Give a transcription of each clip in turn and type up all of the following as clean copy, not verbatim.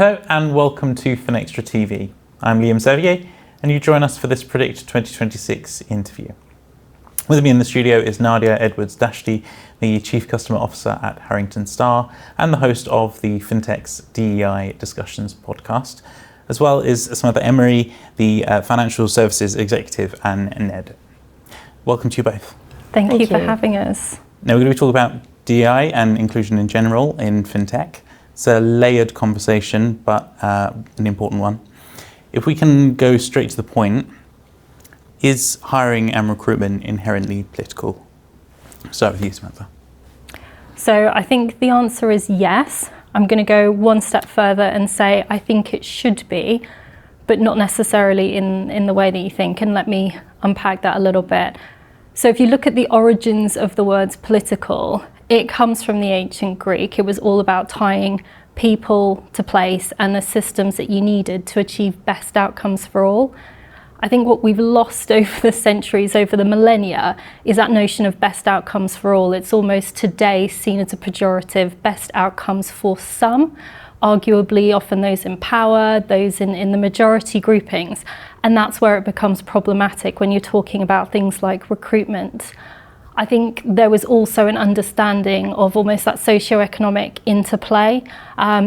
Hello and welcome to FinextraTV. I'm Liam Sevier and you join us for this Predict 2026 interview. With me in the studio is Nadia Edwards-Dashti, the Chief Customer Officer at Harrington and the host of the Fintech's DEI Discussions podcast, as well as Samantha Emery, the Financial Services Executive and NED. Welcome to you both. Thank you for having us. Now we're going to be talking about DEI and inclusion in general in FinTech. It's a layered conversation, but an important one. If we can go straight to the point, is hiring and recruitment inherently political? Start with you, Samantha. So I think the answer is yes. I'm going to go one step further and say I think it should be, but not necessarily in the way that you think. And let me unpack that a little bit. So if you look at the origins of the words political, it comes from the ancient Greek. It was all about tying people to place and the systems that you needed to achieve best outcomes for all. I think what we've lost over the centuries, over the millennia, is that notion of best outcomes for all. It's almost today seen as a pejorative, best outcomes for some, arguably often those in power, those in the majority groupings. And that's where it becomes problematic when you're talking about things like recruitment. I think there was also an understanding of almost that socioeconomic interplay.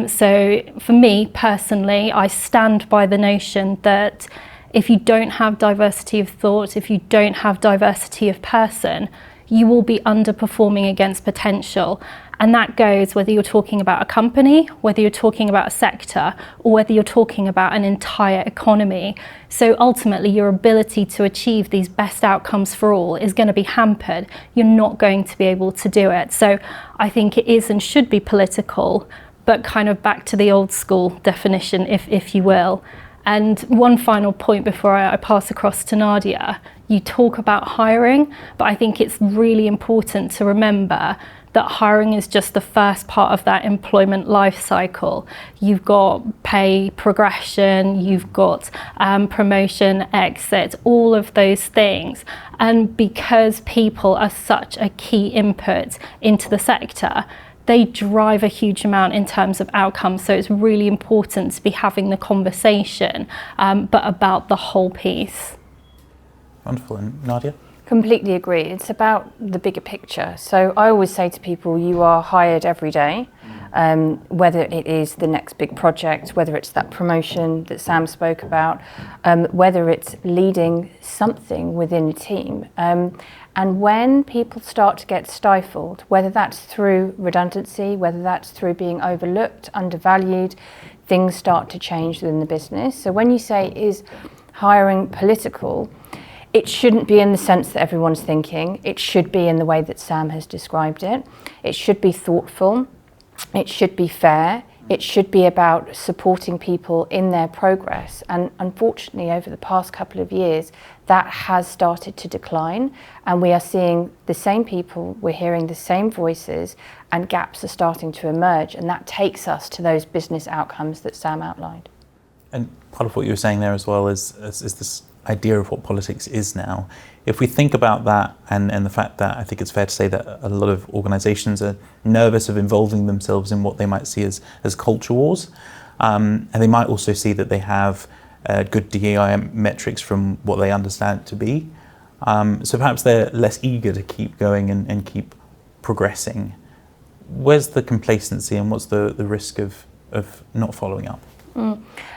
So for me personally, I stand by the notion that if you don't have diversity of thought, if you don't have diversity of person, you will be underperforming against potential. And that goes whether you're talking about a company, whether you're talking about a sector, or whether you're talking about an entire economy. So ultimately, your ability to achieve these best outcomes for all is going to be hampered. You're not going to be able to do it. So I think it is and should be political, but kind of back to the old school definition, if you will. And one final point before I pass across to Nadia. You talk about hiring, but I think it's really important to remember that hiring is just the first part of that employment life cycle. You've got pay progression, you've got promotion, exit, all of those things. And because people are such a key input into the sector, they drive a huge amount in terms of outcomes. So it's really important to be having the conversation, but about the whole piece. Wonderful. And Nadia? Completely agree. It's about the bigger picture. So I always say to people, you are hired every day, whether it is the next big project, whether it's that promotion that Sam spoke about, whether it's leading something within a team. And when people start to get stifled, whether that's through redundancy, whether that's through being overlooked, undervalued, things start to change within the business. So when you say, is hiring political, it shouldn't be in the sense that everyone's thinking. It should be in the way that Sam has described it. It should be thoughtful. It should be fair. It should be about supporting people in their progress. And unfortunately, over the past couple of years, that has started to decline. And we are seeing the same people, we're hearing the same voices, and gaps are starting to emerge. And that takes us to those business outcomes that Sam outlined. And part of what you were saying there as well is this idea of what politics is now. If we think about that and the fact that I think it's fair to say that a lot of organisations are nervous of involving themselves in what they might see as culture wars, and they might also see that they have good DEI metrics from what they understand it to be. So perhaps they're less eager to keep going and keep progressing. Where's the complacency and what's the risk of not following up?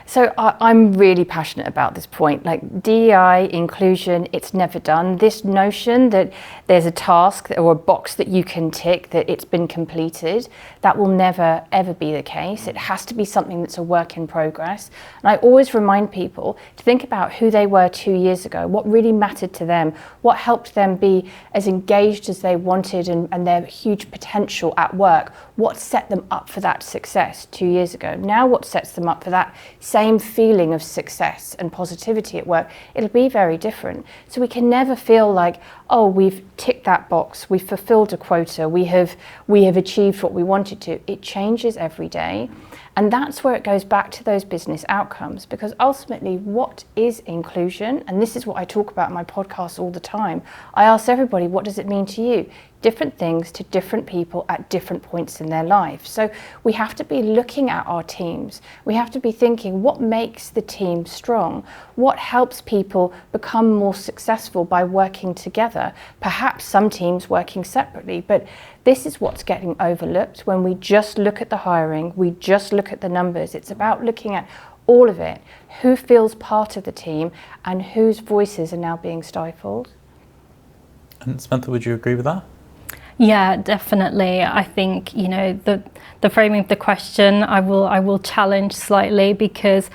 So I'm really passionate about this point, like DEI, inclusion, it's never done. This notion that there's a task or a box that you can tick, that it's been completed, that will never, ever be the case. It has to be something that's a work in progress. And I always remind people to think about who they were 2 years ago, what really mattered to them, what helped them be as engaged as they wanted and their huge potential at work, what set them up for that success 2 years ago. Now what sets them up for that same feeling of success and positivity at work, it'll be very different. So we can never feel like, oh, we've ticked that box, we've fulfilled a quota, we have achieved what we wanted to. It changes every day. And that's where it goes back to those business outcomes, because ultimately what is inclusion? And this is what I talk about in my podcast all the time. I ask everybody, what does it mean to you? different things to different people at different points in their life. So we have to be looking at our teams. We have to be thinking, what makes the team strong? What helps people become more successful by working together? Perhaps some teams working separately, but this is what's getting overlooked when we just look at the hiring, we just look at the numbers. It's about looking at all of it. Who feels part of the team and whose voices are now being stifled? And Samantha, would you agree with that? Yeah, definitely. I think, you know, the framing of the question I will challenge slightly, because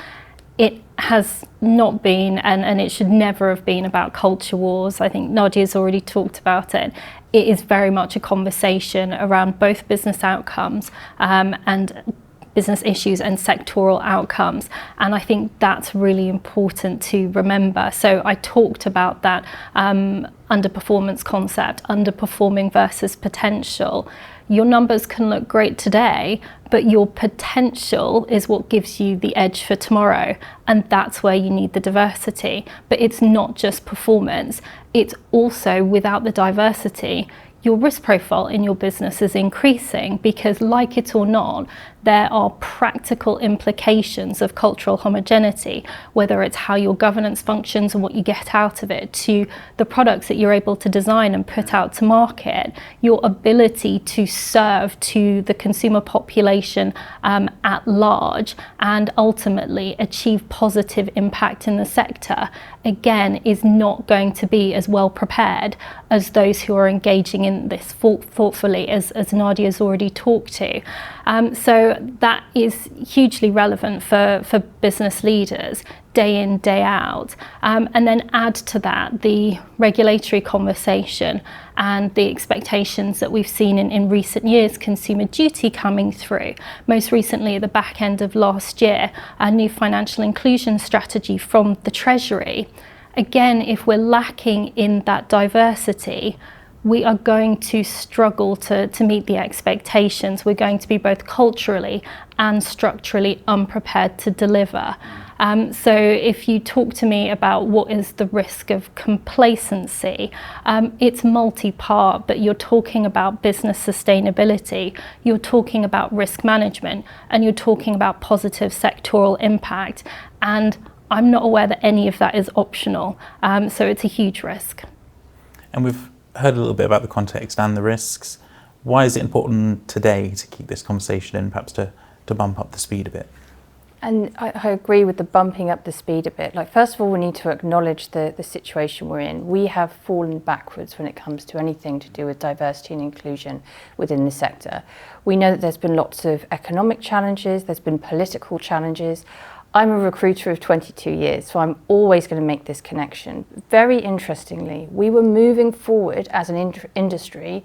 it has not been, and it should never have been, about culture wars. I think Nadia's already talked about it. It is very much a conversation around both business outcomes and business issues and sectoral outcomes. And I think that's really important to remember. So I talked about that underperformance concept, underperforming versus potential. Your numbers can look great today, but your potential is what gives you the edge for tomorrow. And that's where you need the diversity. But it's not just performance. It's also, without the diversity, your risk profile in your business is increasing, because, like it or not, there are practical implications of cultural homogeneity, whether it's how your governance functions and what you get out of it, to the products that you're able to design and put out to market, your ability to serve to the consumer population at large, and ultimately achieve positive impact in the sector, again, is not going to be as well prepared as those who are engaging in this thoughtfully, as Nadia's already talked to. So that is hugely relevant for business leaders, day in, day out. And then add to that the regulatory conversation and the expectations that we've seen in recent years, consumer duty coming through. Most recently, at the back end of last year, a new financial inclusion strategy from the Treasury. Again, if we're lacking in that diversity, we are going to struggle to meet the expectations. We're going to be both culturally and structurally unprepared to deliver. So if you talk to me about what is the risk of complacency, it's multi-part, but you're talking about business sustainability, you're talking about risk management, and you're talking about positive sectoral impact. And I'm not aware that any of that is optional. So it's a huge risk. And we've heard a little bit about the context and the risks. Why is it important today to keep this conversation in, perhaps to bump up the speed a bit? And I agree with the bumping up the speed a bit. Like, first of all, we need to acknowledge the situation we're in. We have fallen backwards when it comes to anything to do with diversity and inclusion within the sector. We know that there's been lots of economic challenges, there's been political challenges. I'm a recruiter of 22 years, so I'm always going to make this connection. Very interestingly, we were moving forward as an industry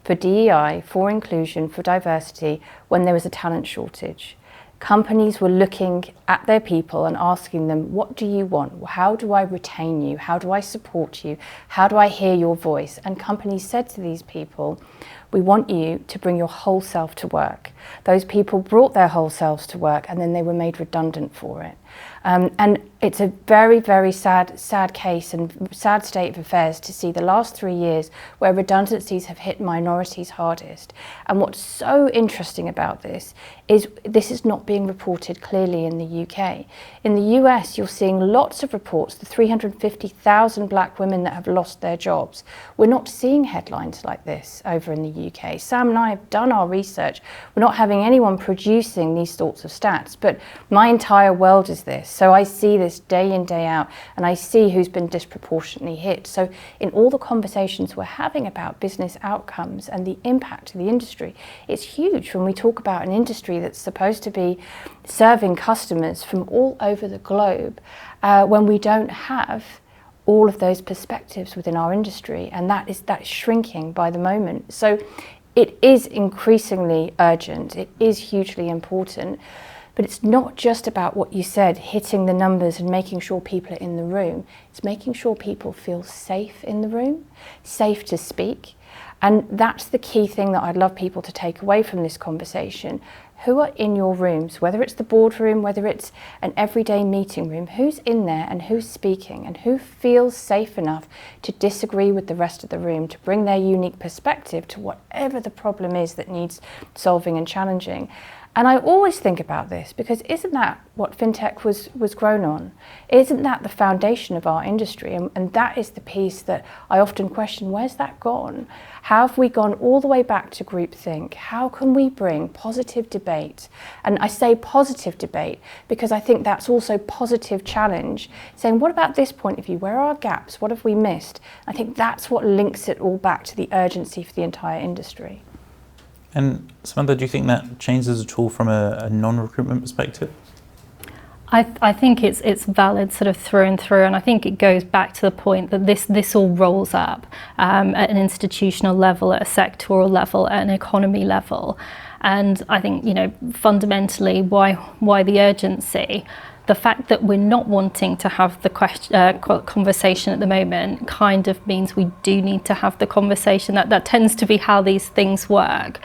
for DEI, for inclusion, for diversity, when there was a talent shortage. Companies were looking at their people and asking them, what do you want? How do I retain you? How do I support you? How do I hear your voice? And companies said to these people, we want you to bring your whole self to work. Those people brought their whole selves to work, and then they were made redundant for it. And it's a very, very sad case and sad state of affairs to see the last 3 years where redundancies have hit minorities hardest. And what's so interesting about this is not being reported clearly in the UK. In the US, you're seeing lots of reports, the 350,000 black women that have lost their jobs. We're not seeing headlines like this over in the UK. Sam and I have done our research. We're not having anyone producing these sorts of stats, but my entire world is this. So I see this day in, day out, and I see who's been disproportionately hit. So in all the conversations we're having about business outcomes and the impact of the industry, it's huge when we talk about an industry that's supposed to be serving customers from all over the globe, when we don't have all of those perspectives within our industry, and that is shrinking by the moment. So it is increasingly urgent, it is hugely important, but it's not just about what you said, hitting the numbers and making sure people are in the room. It's making sure people feel safe in the room, safe to speak, And that's the key thing that I'd love people to take away from this conversation. Who are in your rooms, whether it's the boardroom, whether it's an everyday meeting room, who's in there and who's speaking and who feels safe enough to disagree with the rest of the room, to bring their unique perspective to whatever the problem is that needs solving and challenging. And I always think about this because isn't that what fintech was grown on? Isn't that the foundation of our industry? And that is the piece that I often question, where's that gone? How have we gone all the way back to groupthink? How can we bring positive debate? And I say positive debate because I think that's also positive challenge, saying what about this point of view? Where are our gaps? What have we missed? I think that's what links it all back to the urgency for the entire industry. And Samantha, do you think that changes at all from a non-recruitment perspective? I think it's valid sort of through and through, and I think it goes back to the point that this all rolls up at an institutional level, at a sectoral level, at an economy level. And I think, you know, fundamentally why the urgency? The fact that we're not wanting to have the conversation at the moment kind of means we do need to have the conversation. That tends to be how these things work.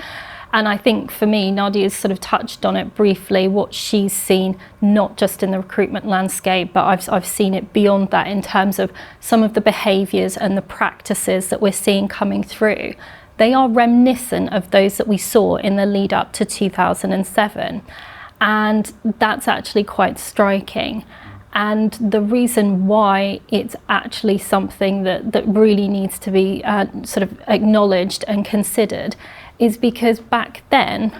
And I think for me, Nadia's sort of touched on it briefly, what she's seen, not just in the recruitment landscape, but I've seen it beyond that in terms of some of the behaviours and the practices that we're seeing coming through. They are reminiscent of those that we saw in the lead up to 2007. And that's actually quite striking. And the reason why it's actually something that really needs to be sort of acknowledged and considered is because back then,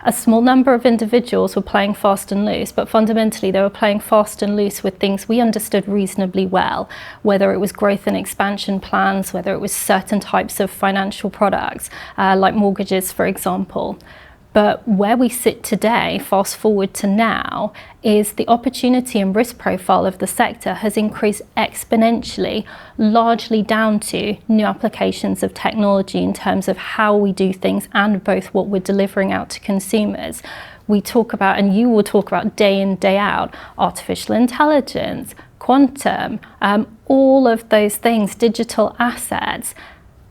a small number of individuals were playing fast and loose, but fundamentally they were playing fast and loose with things we understood reasonably well, whether it was growth and expansion plans, whether it was certain types of financial products, like mortgages, for example. But where we sit today, fast forward to now, is the opportunity and risk profile of the sector has increased exponentially, largely down to new applications of technology in terms of how we do things and both what we're delivering out to consumers. We talk about, and you will talk about day in, day out, artificial intelligence, quantum, all of those things, digital assets.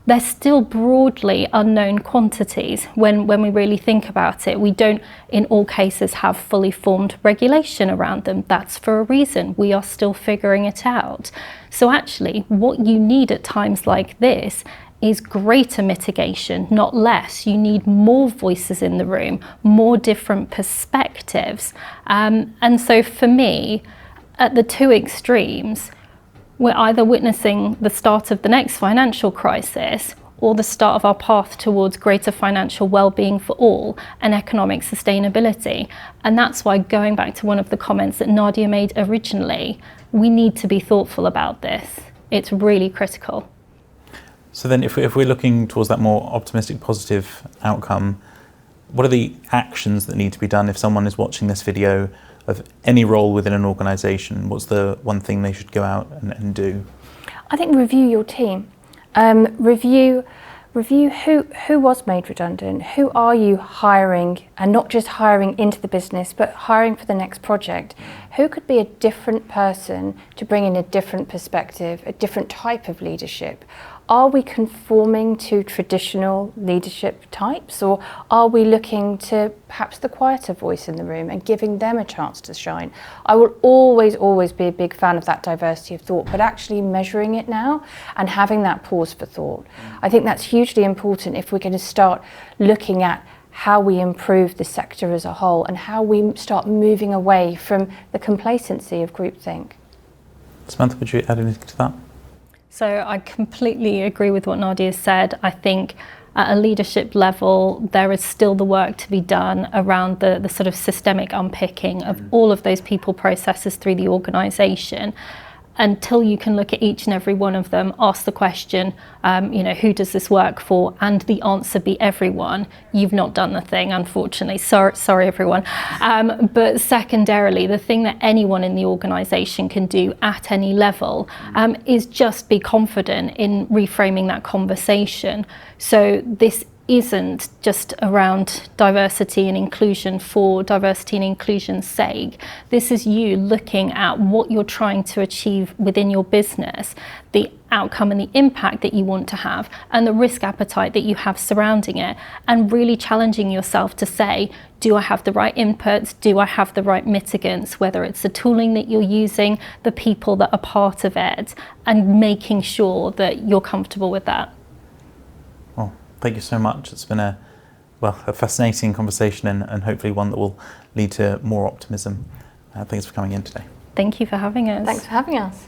They're still broadly unknown quantities when we really think about it. We don't, in all cases, have fully formed regulation around them. That's for a reason. We are still figuring it out. So actually, what you need at times like this is greater mitigation, not less. You need more voices in the room, more different perspectives. And so for me, at the two extremes, we're either witnessing the start of the next financial crisis or the start of our path towards greater financial well-being for all and economic sustainability. And that's why, going back to one of the comments that Nadia made originally, we need to be thoughtful about this. It's really critical. So then if we're looking towards that more optimistic, positive outcome, what are the actions that need to be done if someone is watching this video of any role within an organisation? What's the one thing they should go out and do? I think review your team. Review who was made redundant, who are you hiring, and not just hiring into the business, but hiring for the next project. Who could be a different person to bring in a different perspective, a different type of leadership? Are we conforming to traditional leadership types, or are we looking to perhaps the quieter voice in the room and giving them a chance to shine? I will always be a big fan of that diversity of thought, but actually measuring it now and having that pause for thought. I think that's hugely important if we're going to start looking at how we improve the sector as a whole and how we start moving away from the complacency of groupthink. Samantha, would you add anything to that? So I completely agree with what Nadia said. I think at a leadership level, there is still the work to be done around the sort of systemic unpicking of all of those people processes through the organisation. Until you can look at each and every one of them, ask the question, who does this work for? And the answer be everyone. You've not done the thing, unfortunately. Sorry everyone. But secondarily, the thing that anyone in the organisation can do at any level is just be confident in reframing that conversation. So this isn't just around diversity and inclusion for diversity and inclusion's sake. This is you looking at what you're trying to achieve within your business, the outcome and the impact that you want to have, and the risk appetite that you have surrounding it, and really challenging yourself to say, do I have the right inputs? Do I have the right mitigants? Whether it's the tooling that you're using, the people that are part of it, and making sure that you're comfortable with that. Well, thank you so much. It's been a fascinating conversation, and hopefully one that will lead to more optimism. Thanks for coming in today. Thank you for having us. Thanks for having us.